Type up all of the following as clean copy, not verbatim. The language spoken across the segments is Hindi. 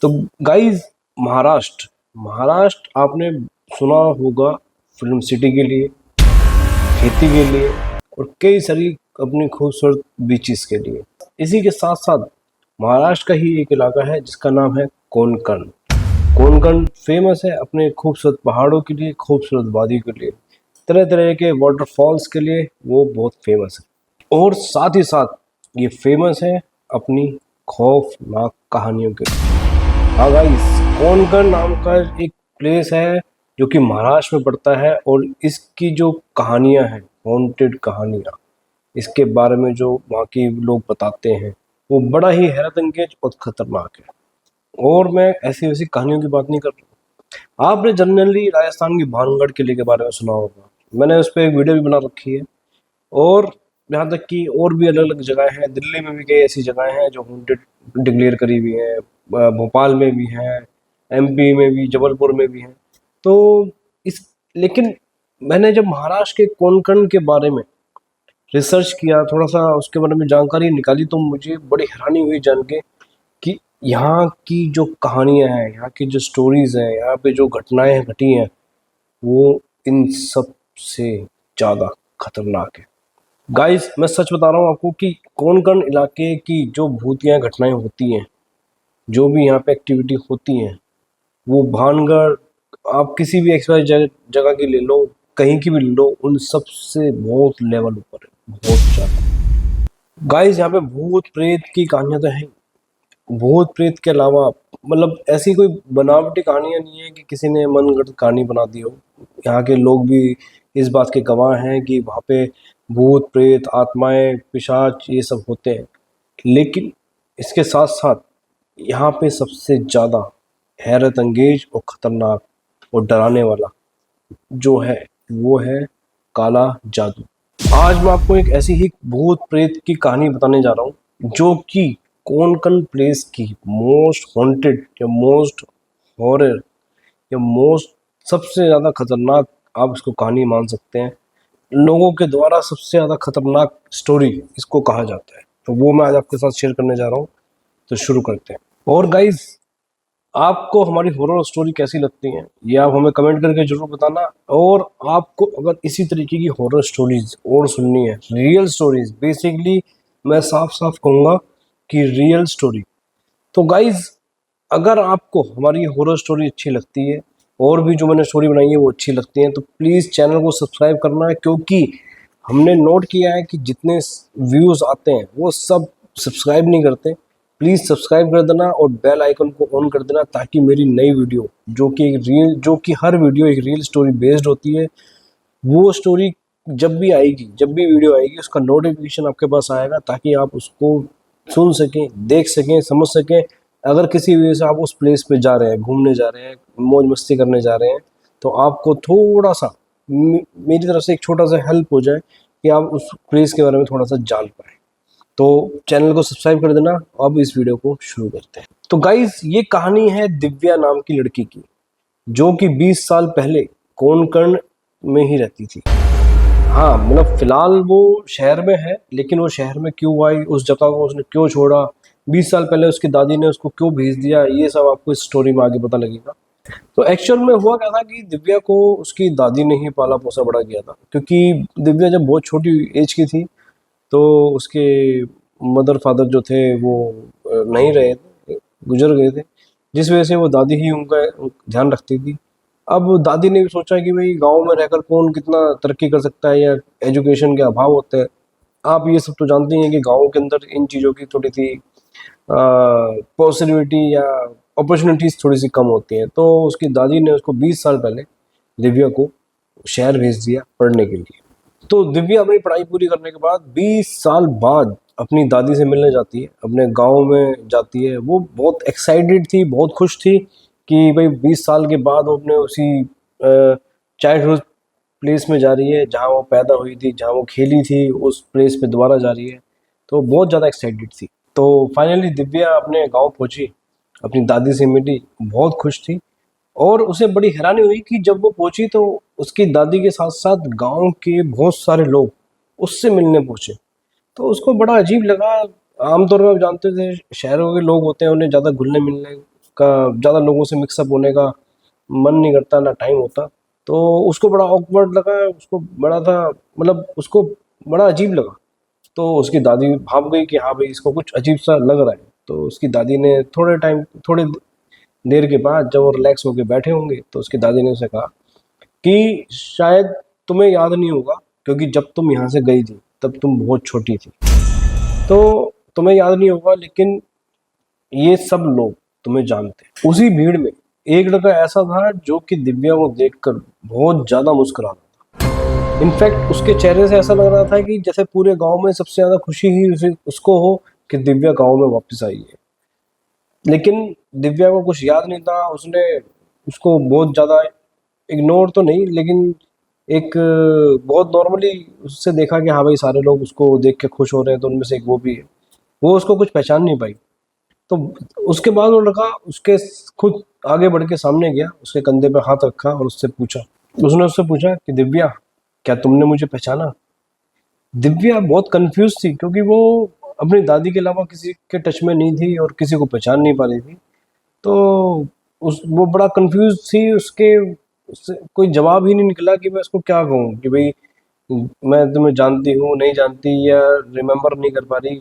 तो गाइस, महाराष्ट्र महाराष्ट्र आपने सुना होगा फिल्म सिटी के लिए, खेती के लिए और कई सारी अपनी खूबसूरत बीचेस के लिए। इसी के साथ साथ महाराष्ट्र का ही एक इलाका है जिसका नाम है कोंकण। कोंकण फेमस है अपने खूबसूरत पहाड़ों के लिए, खूबसूरत वादी के लिए, तरह तरह के वाटरफॉल्स के लिए वो बहुत फेमस है। और साथ ही साथ ये फेमस है अपनी खौफनाक कहानियों के लिए। हाँ गाइस, कोंकण नाम का एक प्लेस है जो कि महाराष्ट्र में पड़ता है और इसकी जो कहानियां हैं, हॉन्टेड कहानियां, इसके बारे में जो वहाँ के लोग बताते हैं वो बड़ा ही हैरत अंगेज और खतरनाक है। और मैं ऐसी वैसी कहानियों की बात नहीं कर रहा। आपने जनरली राजस्थान की भानगढ़ किले के बारे में सुना होगा, मैंने उस पर एक वीडियो भी बना रखी है। और यहाँ तक कि और भी अलग अलग जगह हैं, दिल्ली में भी कई ऐसी जगह हैं जो हॉन्टेड डिक्लेयर करी हुई हैं, भोपाल में भी हैं, एमपी में भी, जबलपुर में भी हैं। तो इस लेकिन मैंने जब महाराष्ट्र के कोंकण के बारे में रिसर्च किया, थोड़ा सा उसके बारे में जानकारी निकाली, तो मुझे बड़ी हैरानी हुई जान के कि यहाँ की जो कहानियाँ हैं, यहाँ की जो स्टोरीज हैं, यहाँ पे जो घटनाएं घटी हैं, वो इन सब से ज़्यादा खतरनाक है। गाइस, मैं सच बता रहा हूँ आपको कि कोंकण इलाके की जो भूतिया घटनाएं होती हैं, जो भी यहाँ पे एक्टिविटी होती हैं, वो भानगढ़ आप किसी भी एक्सवाइज जगह की ले लो, कहीं की भी ले लो, उन सब से बहुत लेवल ऊपर है, बहुत ज़्यादा। गाइस, यहाँ पे भूत प्रेत की कहानियां तो हैं। भूत प्रेत के अलावा मतलब ऐसी कोई बनावटी कहानियां नहीं है कि किसी ने मनगढ़ंत कहानी बना दी हो। यहाँ के लोग भी इस बात के गवाह हैं कि वहाँ पे भूत प्रेत, आत्माएं, पिशाच ये सब होते हैं। लेकिन इसके साथ साथ यहाँ पे सबसे ज़्यादा हैरत अंगेज और ख़तरनाक और डराने वाला जो है वो है काला जादू। आज मैं आपको एक ऐसी ही भूत प्रेत की कहानी बताने जा रहा हूँ जो कि कोंकण प्लेस की मोस्ट हॉन्टेड या मोस्ट हॉरर या मोस्ट सबसे ज़्यादा खतरनाक, आप इसको कहानी मान सकते हैं, लोगों के द्वारा सबसे ज़्यादा खतरनाक स्टोरी इसको कहा जाता है। तो वो मैं आज आपके साथ शेयर करने जा रहा हूँ। तो शुरू करते हैं। और गाइज, आपको हमारी हॉरर स्टोरी कैसी लगती हैं ये आप हमें कमेंट करके जरूर बताना। और आपको अगर इसी तरीके की हॉरर स्टोरीज और सुननी है, रियल स्टोरीज, बेसिकली मैं साफ साफ कहूँगा कि रियल स्टोरी, तो गाइज अगर आपको हमारी हॉरर स्टोरी अच्छी लगती है और भी जो मैंने स्टोरी बनाई है वो अच्छी लगती है, तो प्लीज़ चैनल को सब्सक्राइब करना है, क्योंकि हमने नोट किया है कि जितने व्यूज़ आते हैं वो सब सब्सक्राइब नहीं करते। प्लीज़ सब्सक्राइब कर देना और बेल आइकन को ऑन कर देना, ताकि मेरी नई वीडियो जो कि हर वीडियो एक रियल स्टोरी बेस्ड होती है, वो स्टोरी जब भी आएगी, जब भी वीडियो आएगी, उसका नोटिफिकेशन आपके पास आएगा, ताकि आप उसको सुन सकें, देख सकें, समझ सकें। अगर किसी वजह से आप उस प्लेस पे जा रहे हैं, घूमने जा रहे हैं, मौज मस्ती करने जा रहे हैं, तो आपको थोड़ा सा मेरी तरफ से एक छोटा सा हेल्प हो जाए कि आप उस प्लेस के बारे में थोड़ा सा जान पाएँ। तो चैनल को सब्सक्राइब कर देना। अब इस वीडियो को शुरू करते हैं। तो गाइस, ये कहानी है दिव्या नाम की लड़की की, जो कि 20 साल पहले कोंकण में ही रहती थी। हाँ, मतलब फिलहाल वो शहर में है, लेकिन वो शहर में क्यों आई, उस जगह को उसने क्यों छोड़ा, 20 साल पहले उसकी दादी ने उसको क्यों भेज दिया, ये सब आपको इस स्टोरी में आगे पता लगेगा। तो एक्चुअल में हुआ क्या था कि दिव्या को उसकी दादी ने ही पाला पोसा बड़ा किया था, क्योंकि दिव्या जब बहुत छोटी एज की थी तो उसके मदर फादर जो थे वो नहीं रहे थे, गुजर गए थे, जिस वजह से वो दादी ही उनका ध्यान रखती थी। अब दादी ने भी सोचा कि भाई गांव में रहकर कौन कितना तरक्की कर सकता है, या एजुकेशन के अभाव होते हैं, आप ये सब तो जानते हैं कि गाँव के अंदर इन चीज़ों की थोड़ी सी पॉसिबिलिटी या अपॉर्चुनिटीज़ थोड़ी सी कम होती हैं। तो उसकी दादी ने उसको 20 साल पहले दिव्या को शहर भेज दिया पढ़ने के लिए। तो दिव्या अपनी पढ़ाई पूरी करने के बाद 20 साल बाद अपनी दादी से मिलने जाती है, अपने गांव में जाती है। वो बहुत एक्साइटेड थी, बहुत खुश थी कि भाई 20 साल के बाद वो अपने उसी चाइल्डहुड प्लेस में जा रही है जहाँ वो पैदा हुई थी, जहाँ वो खेली थी, उस प्लेस पे दोबारा जा रही है। तो बहुत ज़्यादा एक्साइटेड थी। तो फाइनली दिव्या अपने गाँव पहुँची, अपनी दादी से मिली, बहुत खुश थी। और उसे बड़ी हैरानी हुई कि जब वो पहुंची तो उसकी दादी के साथ साथ गांव के बहुत सारे लोग उससे मिलने पहुंचे। तो उसको बड़ा अजीब लगा। आमतौर पर आप जानते थे शहरों के लोग होते हैं, उन्हें ज़्यादा घुलने मिलने का ज़्यादा लोगों से मिक्सअप होने का मन नहीं करता, ना टाइम होता। तो उसको बड़ा ऑकवर्ड लगा, उसको बड़ा था, मतलब उसको बड़ा अजीब लगा। तो उसकी दादी भाप गई कि हाँ भाई इसको कुछ अजीब सा लग रहा है। तो उसकी दादी ने थोड़े देर के बाद जब वो रिलैक्स होके बैठे होंगे तो उसकी दादी ने उसे कहा कि शायद तुम्हें याद नहीं होगा, क्योंकि जब तुम यहाँ से गई थी तब तुम बहुत छोटी थी, तो तुम्हें याद नहीं होगा, लेकिन ये सब लोग तुम्हें जानते हैं। उसी भीड़ में एक लड़का ऐसा था जो कि दिव्या को देखकर बहुत ज्यादा मुस्कुरा रहा था। इनफैक्ट उसके चेहरे से ऐसा लग रहा था कि जैसे पूरे गांव में सबसे ज्यादा खुशी ही उसको हो कि दिव्या गांव में वापस आई है। लेकिन दिव्या को कुछ याद नहीं था। उसने उसको बहुत ज़्यादा इग्नोर तो नहीं, लेकिन एक बहुत नॉर्मली उससे देखा कि हाँ भाई सारे लोग उसको देख के खुश हो रहे हैं, तो उनमें से एक वो भी है। वो उसको कुछ पहचान नहीं पाई। तो उसके बाद वो लड़का उसके खुद आगे बढ़ के सामने गया, उसके कंधे पे हाथ रखा और उसने उससे पूछा कि दिव्या, क्या तुमने मुझे पहचाना? दिव्या बहुत कंफ्यूज थी, क्योंकि वो अपनी दादी के अलावा किसी के टच में नहीं थी और किसी को पहचान नहीं पा रही थी। तो वो बड़ा कंफ्यूज थी। उससे कोई जवाब ही नहीं निकला कि मैं उसको क्या कहूँ कि भाई मैं तुम्हें जानती हूँ, नहीं जानती, या रिमेम्बर नहीं कर पा रही।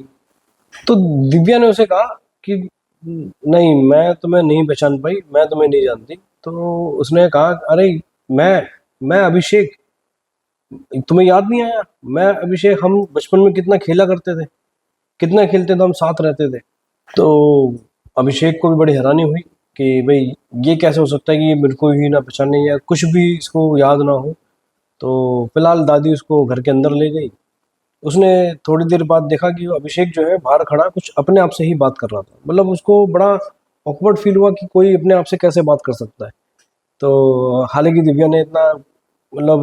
तो दिव्या ने उसे कहा कि नहीं, मैं तुम्हें नहीं पहचान पाई, मैं तुम्हें नहीं जानती। तो उसने कहा, अरे मैं अभिषेक, तुम्हें याद नहीं आया? मैं अभिषेक, हम बचपन में कितना खेला करते थे, कितना खेलते थे, हम साथ रहते थे। तो अभिषेक को भी बड़ी हैरानी हुई कि भाई ये कैसे हो सकता है कि ये मेरे को ही ना पहचाने या कुछ भी इसको याद ना हो। तो फिलहाल दादी उसको घर के अंदर ले गई। उसने थोड़ी देर बाद देखा कि वो अभिषेक जो है बाहर खड़ा कुछ अपने आप से ही बात कर रहा था। मतलब उसको बड़ा ऑकवर्ड फील हुआ कि कोई अपने आप से कैसे बात कर सकता है। तो हालांकि दिव्या ने इतना मतलब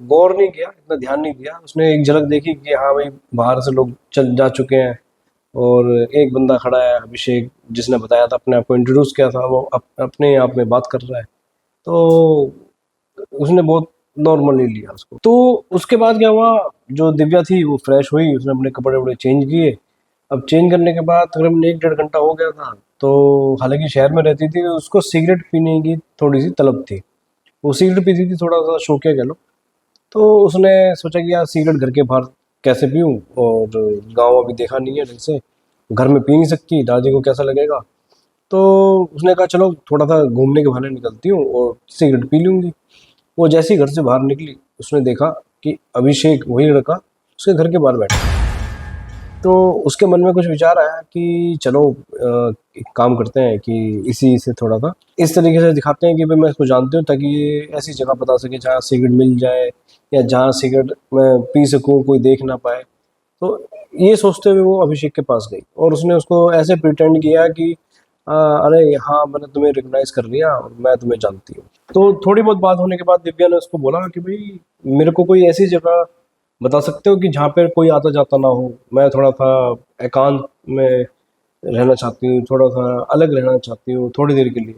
गौर नहीं किया, इतना ध्यान नहीं दिया। उसने एक झलक देखी कि हाँ भाई बाहर से लोग चल जा चुके हैं और एक बंदा खड़ा है, अभिषेक, जिसने बताया था, अपने आप को इंट्रोड्यूस किया था, वो अपने आप में बात कर रहा है। तो उसने बहुत नॉर्मली लिया उसको। तो उसके बाद क्या हुआ, जो दिव्या थी वो फ्रेश हुई, उसने अपने कपड़े वपड़े चेंज किए। अब चेंज करने के बाद तकरीबन 1 डेढ़ घंटा हो गया था। तो हालांकि शहर में रहती थी, उसको सिगरेट पीने की थोड़ी सी तलब थी। वो सिगरेट पीती थी, थोड़ा सा शौकिया कह लो। तो उसने सोचा कि यार सिगरेट घर के बाहर कैसे पीऊँ, और गाँव अभी देखा नहीं है ढंग से, घर में पी नहीं सकती, दादी को कैसा लगेगा। तो उसने कहा चलो थोड़ा सा घूमने के बहाने निकलती हूँ और सिगरेट पी लूँगी। वो जैसे ही घर से बाहर निकली, उसने देखा कि अभिषेक, वही लड़का, उसके घर के बाहर बैठा। तो उसके मन में कुछ विचार आया कि चलो एक काम करते हैं कि इसी से थोड़ा सा इस तरीके से दिखाते हैं कि भाई मैं इसको जानती हूँ, ताकि ये ऐसी जगह बता सके जहाँ सिगरेट मिल जाए, या जहाँ सिगरेट मैं पी सकूँ, कोई देख ना पाए। तो ये सोचते हुए वो अभिषेक के पास गई और उसने उसको ऐसे प्रिटेंड किया कि अरे हाँ, मैंने तुम्हें रिकॉग्नाइज कर लिया और मैं तुम्हें जानती हूँ। तो थोड़ी बहुत बात होने के बाद दिव्या ने उसको बोला कि भाई मेरे को कोई ऐसी जगह बता सकते हो कि जहाँ पर कोई आता जाता ना हो, मैं थोड़ा सा एकांत में रहना चाहती हूँ, थोड़ा सा अलग रहना चाहती हूँ थोड़ी देर के लिए।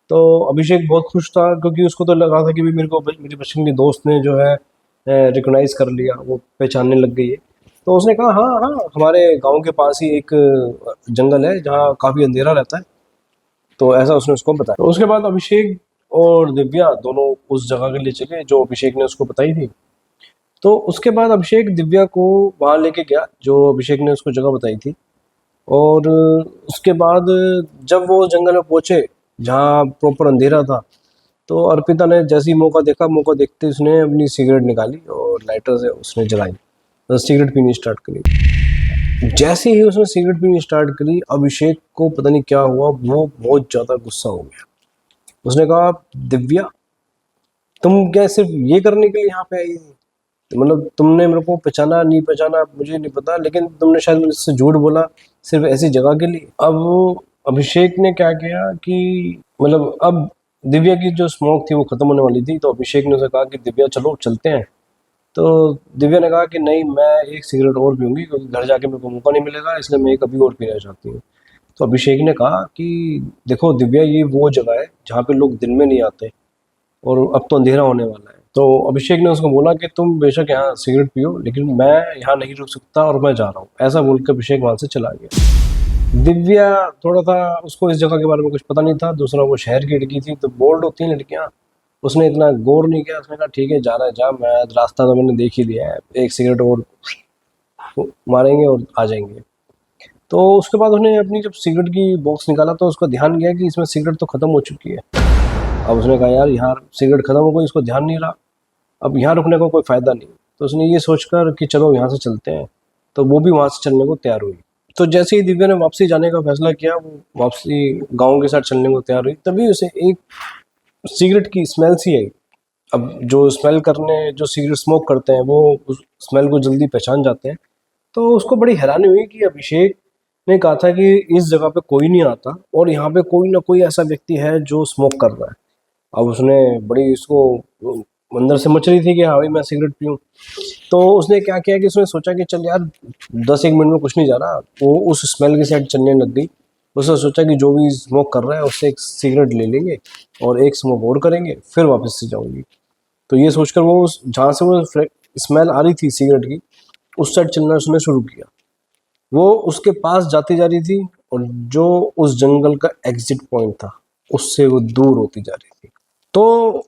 तो अभिषेक बहुत खुश था, क्योंकि उसको तो लगा था कि भाई मेरी बचपन की दोस्त ने जो है रिकॉग्नाइज कर लिया, वो पहचानने लग गई है। तो उसने कहा हाँ हाँ, हमारे गांव के पास ही एक जंगल है जहाँ काफ़ी अंधेरा रहता है। तो ऐसा उसने उसको बताया। तो उसके बाद अभिषेक और दिव्या दोनों उस जगह के लिए चले जो अभिषेक ने उसको बताई थी। तो उसके बाद अभिषेक दिव्या को वहाँ लेके गया जो अभिषेक ने उसको जगह बताई थी। और उसके बाद जब वो जंगल में पहुंचे जहाँ प्रॉपर अंधेरा था, तो अर्पिता ने जैसे ही मौका देखा, मौका देखते ही उसने अपनी सिगरेट निकाली और लाइटर से उसने जलाई, तो सिगरेट पीनी स्टार्ट करी। जैसे ही उसने सिगरेट पीनी स्टार्ट करी, अभिषेक को पता नहीं क्या हुआ, वो बहुत ज़्यादा गुस्सा हो गया। उसने कहा, दिव्या, तुम क्या सिर्फ ये करने के लिए यहाँ पे आई थी? मतलब तुमने मेरे को पहचाना नहीं पहचाना मुझे नहीं पता, लेकिन तुमने शायद मुझसे झूठ बोला सिर्फ ऐसी जगह के लिए। अब अभिषेक ने क्या किया कि मतलब अब दिव्या की जो स्मोक थी वो खत्म होने वाली थी। तो अभिषेक ने उसे कहा कि दिव्या चलो चलते हैं। तो दिव्या ने कहा कि नहीं, मैं एक सिगरेट और पीऊँगी, क्योंकि घर जाके मेरे को मौका नहीं मिलेगा, इसलिए मैं एक अभी और पीना चाहती हूँ। तो अभिषेक ने कहा कि देखो दिव्या, ये वो जगह है जहाँ पे लोग दिन में नहीं आते और अब तो अंधेरा होने वाला है। तो अभिषेक ने उसको बोला कि तुम बेशक यहाँ सिगरेट पियो, लेकिन मैं यहाँ नहीं रुक सकता और मैं जा रहा हूँ। ऐसा बोल के अभिषेक वहाँ से चला गया। दिव्या थोड़ा था, उसको इस जगह के बारे में कुछ पता नहीं था, दूसरा वो शहर की लड़की थी, तो बोल्ड होती हैं लड़कियां। उसने इतना गौर नहीं किया, उसने कहा ठीक है जा रहा है जा, मैं रास्ता तो मैंने देख ही लिया है, एक सिगरेट और मारेंगे और आ जाएंगे। तो उसके बाद उसने अपनी जब सिगरेट की बॉक्स निकाला तो उसका ध्यान गया कि इसमें सिगरेट तो ख़त्म हो चुकी है। अब उसने कहा यार यहाँ सिगरेट ख़त्म हो गई, इसको ध्यान नहीं रहा, अब यहाँ रुकने को कोई फ़ायदा नहीं। तो उसने ये सोचकर कि चलो यहाँ से चलते हैं, तो वो भी वहाँ से चलने को तैयार हुई। तो जैसे ही दिव्या ने वापसी जाने का फैसला किया, वो वापसी गाँव के साथ चलने को तैयार हुई, तभी उसे एक सिगरेट की स्मेल सी आई। अब जो स्मेल करने जो सिगरेट स्मोक करते हैं वो उस स्मेल को जल्दी पहचान जाते हैं। तो उसको बड़ी हैरानी हुई कि अभिषेक ने कहा था कि इस जगह पे कोई नहीं आता और यहाँ पे कोई ना कोई ऐसा व्यक्ति है जो स्मोक कर रहा है। अब उसने बड़ी इसको अंदर से मच रही थी कि हाँ भाई मैं सिगरेट पीऊँ। तो उसने क्या किया कि उसने सोचा कि चल यार 10 एक मिनट में कुछ नहीं जा रहा, वो उस स्मेल की साइड चलने लग गई। उसने सोचा कि जो भी स्मोक कर रहा है उससे एक सिगरेट ले लेंगे और एक स्मोक और करेंगे, फिर वापस से जाऊंगी। तो ये सोचकर वो जहाँ से वो स्मेल आ रही थी सिगरेट की, उस साइड चलना उसने शुरू किया। वो उसके पास जाती जा रही थी और जो उस जंगल का एग्जिट पॉइंट था उससे वो दूर होती जा रही थी। तो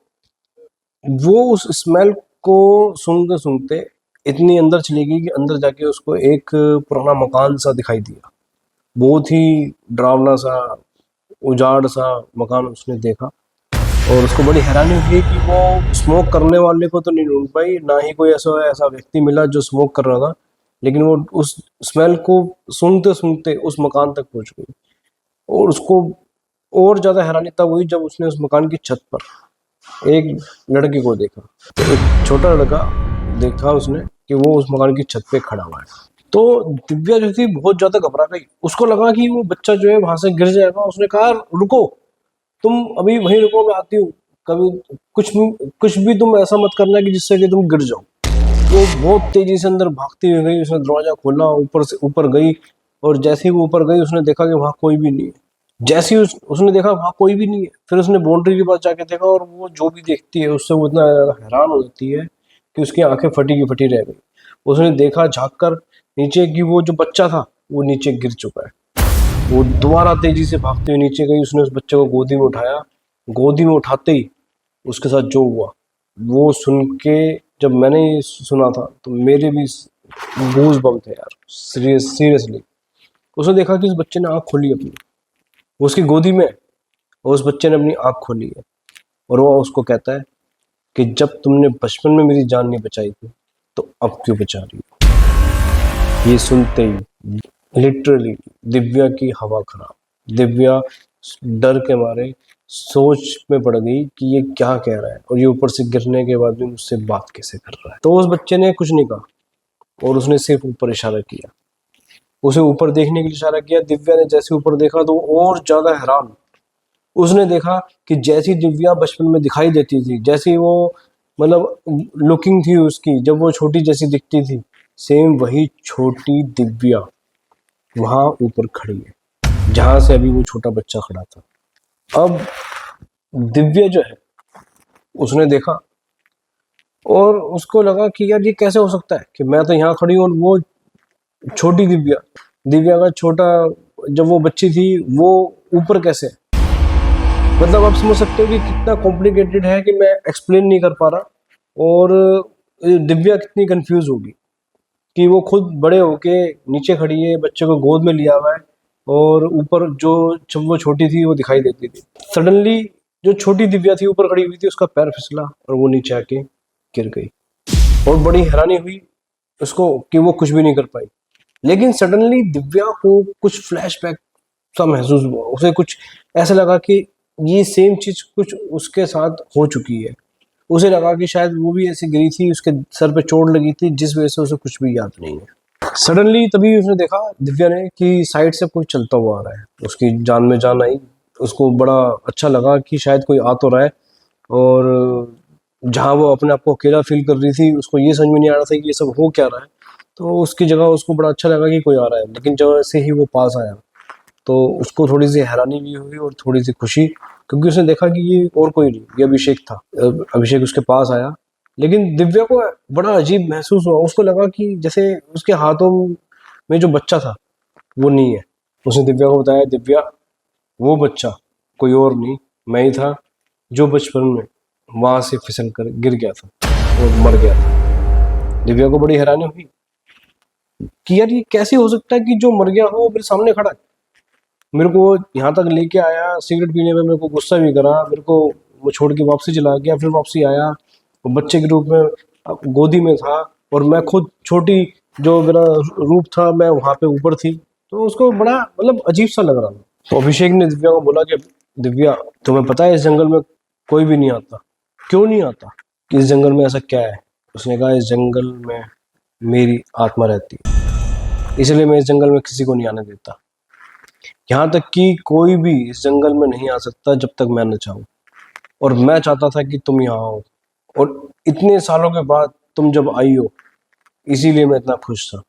वो उस स्मेल को सूंघते सूंघते इतनी अंदर चली गई कि अंदर जाके उसको एक पुराना मकान सा दिखाई दिया। बहुत ही डरावना सा, उजाड़ सा मकान उसने देखा और उसको बड़ी हैरानी हुई कि वो स्मोक करने वाले को तो नहीं ढूंढ पाई, ना ही कोई ऐसा ऐसा व्यक्ति मिला जो स्मोक कर रहा था। लेकिन वो उस स्मेल को सूंघते सूंघते उस मकान तक पहुंच गई। और उसको और ज़्यादा हैरानी तब हुई जब उसने उस मकान की छत पर एक लड़के को देखा। तो एक छोटा लड़का देखा उसने कि वो उस मकान की छत पे खड़ा हुआ है। तो दिव्या जो थी बहुत ज़्यादा घबरा गई, उसको लगा कि वो बच्चा जो है वहां से गिर जाएगा। उसने कहा रुको, तुम अभी वहीं रुको, मैं आती हूँ। कभी कुछ भी तुम ऐसा मत करना कि जिससे कि तुम गिर जाओ। वो बहुत तेजी से अंदर भागती हुई गई, उसने दरवाजा खोला, ऊपर से ऊपर गई और जैसे ही वो ऊपर गई उसने देखा कि वहाँ कोई भी नहीं है। जैसे ही उसने देखा वहाँ कोई भी नहीं है, फिर उसने बाउंड्री के पास जाके देखा और वो जो भी देखती है उससे वो इतना ज़्यादा हैरान हो जाती है कि उसकी आंखें फटी की फटी रह गई। उसने देखा झाँक कर नीचे कि वो जो बच्चा था वो नीचे गिर चुका है। वो दोबारा तेजी से भागते हुए नीचे गई, उसने उस बच्चे को गोदी में उठाया। गोदी में उठाते ही उसके साथ जो हुआ वो सुन के, जब मैंने ये सुना था तो मेरे भी गूज बम्प थे यार, सीरियसली। उसने देखा कि उस बच्चे ने आँख खोली अपनी, वो उसकी गोदी में है और उस बच्चे ने अपनी आँख खोली है और वो उसको कहता है कि जब तुमने बचपन में मेरी जान नहीं बचाई थी तो अब क्यों बचा रही हो। ये सुनते ही लिटरली दिव्या की हवा खराब। दिव्या डर के मारे सोच में पड़ गई कि ये क्या कह रहा है और ये ऊपर से गिरने के बाद भी मुझसे बात कैसे कर रहा है। तो उस बच्चे ने कुछ नहीं कहा और उसने सिर्फ ऊपर इशारा किया, उसे ऊपर देखने के लिए इशारा किया। दिव्या ने जैसे ऊपर देखा तो और ज्यादा हैरान। उसने देखा कि जैसी दिव्या बचपन में दिखाई देती थी, जैसी वो मतलब लुकिंग थी उसकी जब वो छोटी जैसी दिखती थी, सेम वही छोटी दिव्या वहां ऊपर खड़ी है जहां से अभी वो छोटा बच्चा खड़ा था। अब दिव्या जो है उसने देखा और उसको लगा कि यार ये कैसे हो सकता है कि मैं तो यहाँ खड़ी हूँ और वो छोटी दिव्या, दिव्या का छोटा जब वो बच्ची थी वो ऊपर कैसे। मतलब आप समझ सकते हो कि कितना कॉम्प्लिकेटेड है कि मैं एक्सप्लेन नहीं कर पा रहा। और दिव्या कितनी कंफ्यूज होगी कि वो खुद बड़े होके नीचे खड़ी है, बच्चे को गोद में लिया हुआ है और ऊपर जो जब वो छोटी थी वो दिखाई देती थी। सडनली जो छोटी दिव्या थी ऊपर खड़ी हुई थी, उसका पैर फिसला और वो नीचे आके गिर गई और बड़ी हैरानी हुई उसको कि वो कुछ भी नहीं कर पाई। लेकिन सडनली दिव्या को कुछ फ्लैशबैक सा महसूस हुआ, उसे कुछ ऐसा लगा कि ये सेम चीज कुछ उसके साथ हो चुकी है। उसे लगा कि शायद वो भी ऐसे गिरी थी, उसके सर पे चोट लगी थी जिस वजह से उसे कुछ भी याद नहीं है। सडनली तभी उसने देखा दिव्या ने कि साइड से कोई चलता हुआ आ रहा है। उसकी जान में जान आई, उसको बड़ा अच्छा लगा कि शायद कोई आ तो रहा है। और जहाँ वो अपने आप को अकेला फील कर रही थी उसको ये समझ में नहीं आ रहा था कि ये सब हो क्या रहा है। तो उसकी जगह उसको बड़ा अच्छा लगा कि कोई आ रहा है। लेकिन जब से ही वो पास आया तो उसको थोड़ी सी हैरानी भी हुई और थोड़ी सी खुशी, क्योंकि उसने देखा कि ये और कोई नहीं, ये अभिषेक था। अभिषेक उसके पास आया। लेकिन दिव्या को बड़ा अजीब महसूस हुआ, उसको लगा कि जैसे उसके हाथों में जो बच्चा था वो नहीं है। उसने दिव्या को बताया, दिव्या वो बच्चा कोई और नहीं, मैं ही था जो बचपन में वहां से फिसल कर गिर गया था और मर गया था। दिव्या को बड़ी हैरानी हुई कि यार ये कैसे हो सकता है कि जो मर गया हो वो मेरे सामने खड़ा है। मेरे को यहाँ तक लेके आया, सिगरेट पीने में मेरे को गुस्सा भी करा, मेरे को वो छोड़ के वापसी चला गया, फिर वापसी आया, वो बच्चे के रूप में गोदी में था और मैं खुद छोटी जो मेरा रूप था मैं वहां पे ऊपर थी। तो उसको बड़ा मतलब अजीब सा लग रहा था। तो अभिषेक ने दिव्या को बोला कि दिव्या तुम्हें पता है इस जंगल में कोई भी नहीं आता। क्यों नहीं आता? कि इस जंगल में ऐसा क्या है? उसने कहा इस जंगल में मेरी आत्मा रहती है, इसलिए मैं इस जंगल में किसी को नहीं आने देता। यहाँ तक कि कोई भी इस जंगल में नहीं आ सकता जब तक मैं न चाहूँ, और मैं चाहता था कि तुम यहाँ आओ, और इतने सालों के बाद तुम जब आई हो इसीलिए मैं इतना खुश था।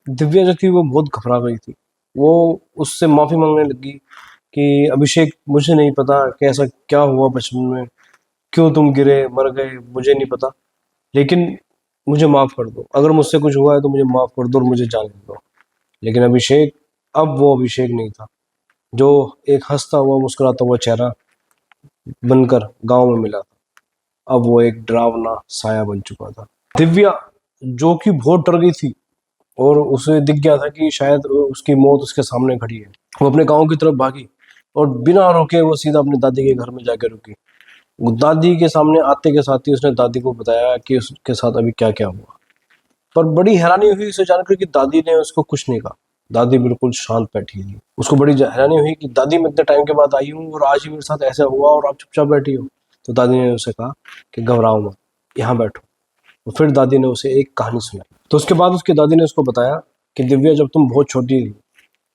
दिव्या जो थी वो बहुत घबरा गई थी। वो उससे माफ़ी मांगने लगी कि अभिषेक मुझे नहीं पता कि ऐसा क्या हुआ बचपन में, क्यों तुम गिरे मर गए, मुझे नहीं पता, लेकिन मुझे माफ़ कर दो। अगर मुझसे कुछ हुआ है तो मुझे माफ़ कर दो और मुझे जाने दो। लेकिन अभिषेक अब वो अभिषेक नहीं था जो एक हंसता हुआ मुस्कुराता हुआ चेहरा बनकर गांव में मिला था। अब वो एक डरावना साया बन चुका था। दिव्या जो कि बहुत डर गई थी और उसे दिख गया था कि शायद उसकी मौत उसके सामने खड़ी है, वो अपने गांव की तरफ भागी और बिना रुके वो सीधा अपनी दादी के घर में जाकर रुकी। दादी के सामने आते के साथ ही उसने दादी को बताया कि उसके साथ अभी क्या क्या हुआ। पर बड़ी हैरानी हुई उसे जानकर कि दादी ने उसको कुछ नहीं कहा। दादी बिल्कुल शांत बैठी थी। उसको बड़ी हैरानी हुई कि दादी मैं इतने टाइम के बाद आई हूँ और आज ही मेरे साथ ऐसा हुआ और आप चुपचाप बैठी हो। तो दादी ने उसे कहा कि घबराओ मत, यहाँ बैठो। और फिर दादी ने उसे एक कहानी सुनाई। तो उसके बाद उसकी दादी ने उसको बताया कि दिव्या जब तुम बहुत छोटी थी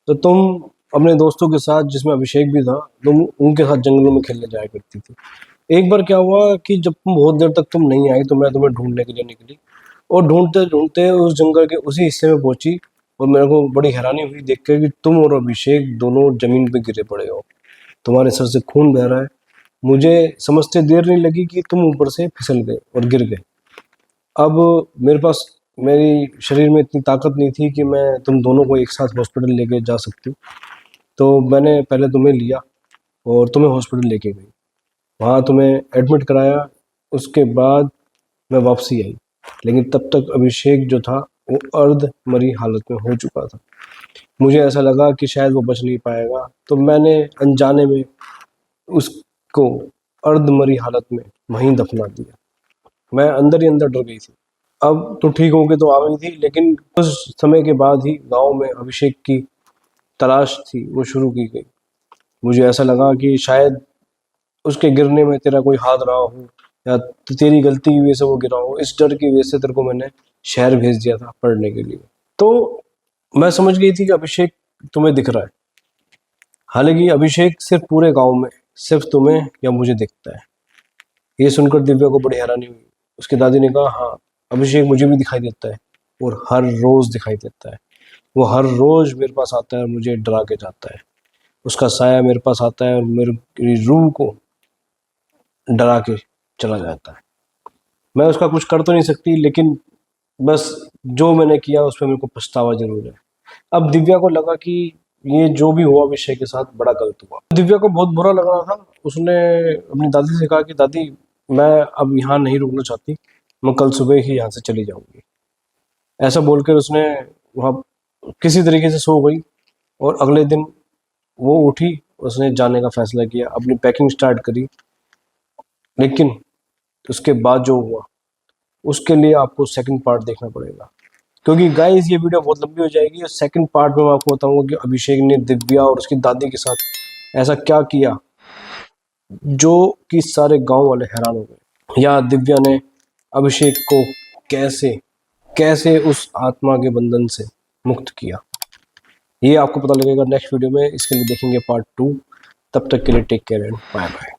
तो तुम अपने दोस्तों के साथ, जिसमें अभिषेक भी था, तुम उनके साथ जंगलों में खेलने जाया करती थी। एक बार क्या हुआ कि जब तुम बहुत देर तक तुम नहीं आई तो मैं तुम्हें ढूंढने के लिए निकली और ढूंढते ढूंढते उस जंगल के उसी हिस्से में पहुंची और मेरे को बड़ी हैरानी हुई देखकर कि तुम और अभिषेक दोनों जमीन पे गिरे पड़े हो, तुम्हारे सर से खून बह रहा है। मुझे समझते देर नहीं लगी कि तुम ऊपर से फिसल गए और गिर गए। अब मेरे पास मेरी शरीर में इतनी ताकत नहीं थी कि मैं तुम दोनों को एक साथ हॉस्पिटल लेके जा सकती, तो मैंने पहले तुम्हें लिया और तुम्हें हॉस्पिटल लेके गई, वहाँ तुम्हें एडमिट कराया। उसके बाद मैं वापसी आई, लेकिन तब तक अभिषेक जो था वो अर्ध मरी हालत में हो चुका था। मुझे ऐसा लगा कि शायद वो बच नहीं पाएगा, तो मैंने अनजाने में उसको अर्ध मरी हालत में वहीं दफना दिया। मैं अंदर ही अंदर डर गई थी। अब तो ठीक हो गई तो आ गई थी, लेकिन कुछ समय के बाद ही गांव में अभिषेक की तलाश थी वो शुरू की गई। मुझे ऐसा लगा कि शायद उसके गिरने में तेरा कोई हाथ रहा हो या तेरी गलती की वजह से वो गिरा हो। इस डर की वजह से तेरे को मैंने शहर भेज दिया था पढ़ने के लिए। तो मैं समझ गई थी कि अभिषेक तुम्हें दिख रहा है, हालांकि अभिषेक सिर्फ पूरे गांव में सिर्फ तुम्हें या मुझे दिखता है। ये सुनकर दिव्या को बड़ी हैरानी हुई। उसकी दादी ने कहा, हाँ अभिषेक मुझे भी दिखाई देता है और हर रोज दिखाई देता है। वो हर रोज मेरे पास आता है और मुझे डरा के जाता है। उसका साया मेरे पास आता है और मेरी रूह को डरा के चला जाता है। मैं उसका कुछ कर तो नहीं सकती, लेकिन बस जो मैंने किया उस पर मेरे को पछतावा जरूर है। अब दिव्या को लगा कि ये जो भी हुआ विषय के साथ बड़ा गलत हुआ। दिव्या को बहुत बुरा लग रहा था। उसने अपनी दादी से कहा कि दादी मैं अब यहाँ नहीं रुकना चाहती, मैं कल सुबह ही यहाँ से चली जाऊंगी। ऐसा बोलकर उसने वहाँ किसी तरीके से सो गई और अगले दिन वो उठी, उसने जाने का फैसला किया, अपनी पैकिंग स्टार्ट करी। लेकिन उसके बाद जो हुआ उसके लिए आपको सेकंड पार्ट देखना पड़ेगा, क्योंकि गाइस ये वीडियो बहुत लंबी हो जाएगी। और सेकंड पार्ट में मैं आपको बताऊंगा कि अभिषेक ने दिव्या और उसकी दादी के साथ ऐसा क्या किया जो कि सारे गांव वाले हैरान हो गए, या दिव्या ने अभिषेक को कैसे कैसे उस आत्मा के बंधन से मुक्त किया। ये आपको पता लगेगा नेक्स्ट वीडियो में। इसके लिए देखेंगे पार्ट 2। तब तक के लिए take care and bye bye.